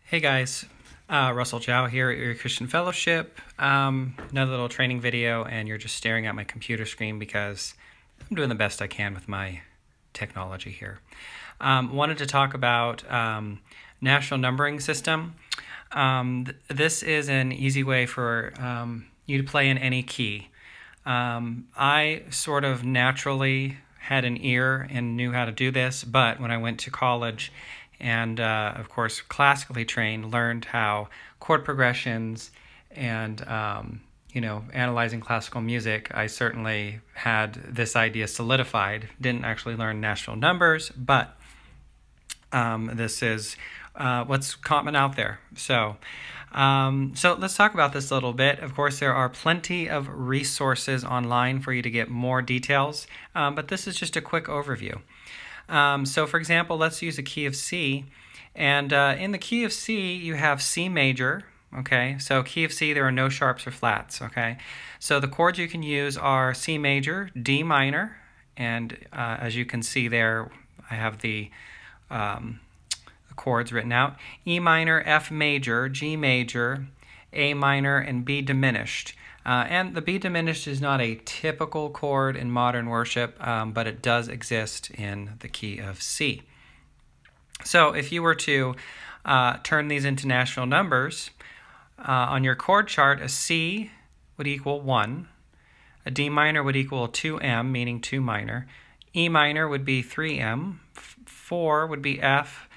Hey guys, Russell Chow here at your Christian Fellowship. Another little training video, and you're just staring at my computer screen because I'm doing the best I can with my technology here. Wanted to talk about national numbering system. This is an easy way for you to play in any key. I sort of naturally had an ear and knew how to do this, but when I went to college and of course classically trained, learned how chord progressions and analyzing classical music, I certainly had this idea solidified. Didn't actually learn national numbers, but this is what's common out there. So let's talk about this a little bit. Of course, there are plenty of resources online for you to get more details, but this is just a quick overview. So for example, let's use a key of C, and in the key of C you have C major, okay? So key of C, there are no sharps or flats, okay? So the chords you can use are C major, D minor, and as you can see there, I have the chords written out, E minor, F major, G major, A minor, and B diminished. And the B diminished is not a typical chord in modern worship, but it does exist in the key of C. So if you were to turn these into national numbers, on your chord chart, a C would equal 1, a D minor would equal 2M, meaning 2 minor, E minor would be 3M, 4 would be F,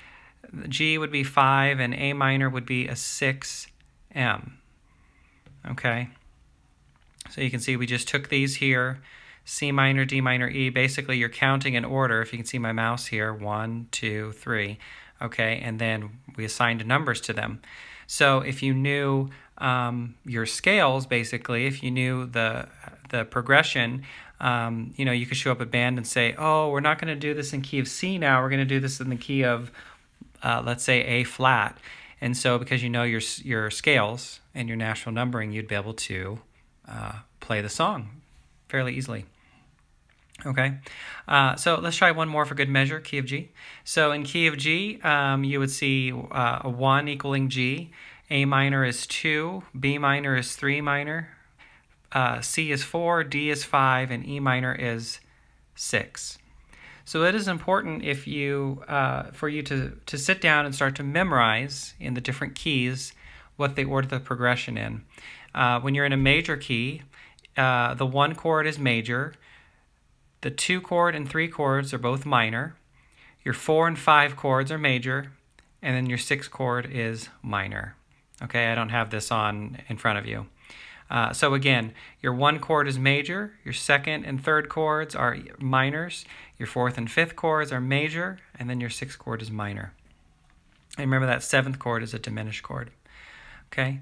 G would be 5, and A minor would be a 6M. Okay? So you can see we just took these here, C minor, D minor, E. Basically, you're counting in order. If you can see my mouse here, 1, 2, 3. Okay, and then we assigned numbers to them. So if you knew your scales, basically, if you knew the progression, you could show up at band and say, oh, we're not going to do this in key of C now. We're going to do this in the key of, let's say, A flat. And so because you know your scales and your national numbering, you'd be able to play the song fairly easily. Okay, so let's try one more for good measure, key of G. So in key of G, you would see a 1 equaling G, A minor is 2, B minor is 3 minor, C is 4, D is 5, and E minor is 6. So it is important if you for you to sit down and start to memorize in the different keys what they order the progression in. When you're in a major key, the 1 chord is major, the 2 chord and 3 chords are both minor, your 4 and 5 chords are major, and then your 6 chord is minor. Okay, I don't have this in front of you. So again, your 1 chord is major, your 2nd and 3rd chords are minors, your 4th and 5th chords are major, and then your 6th chord is minor. And remember that 7th chord is a diminished chord. Okay,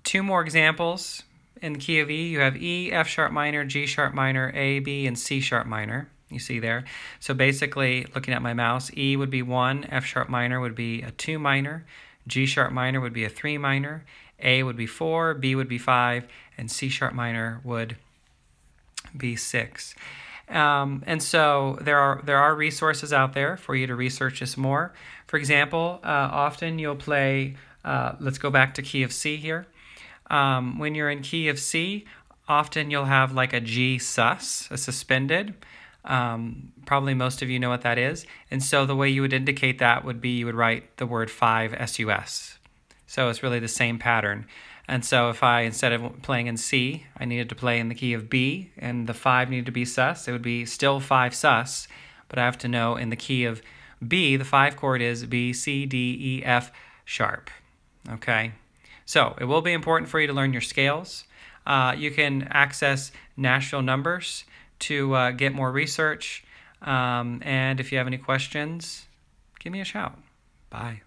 two more examples. In the key of E, you have E, F sharp minor, G sharp minor, A, B, and C sharp minor. You see there. So basically, looking at my mouse, E would be 1, F sharp minor would be a 2 minor, G sharp minor would be a 3 minor, A would be 4, B would be 5, and C sharp minor would be 6. And so there are resources out there for you to research this more. For example, often you'll play, let's go back to key of C here. When you're in key of C, often you'll have like a G sus, a suspended. Probably most of you know what that is. And so the way you would indicate that would be you would write the word 5 sus. So it's really the same pattern. And so if I, instead of playing in C, I needed to play in the key of B, and the 5 needed to be sus, it would be still 5 sus, but I have to know in the key of B, the 5 chord is B, C, D, E, F sharp. Okay? So it will be important for you to learn your scales. You can access national numbers to get more research. And if you have any questions, give me a shout. Bye.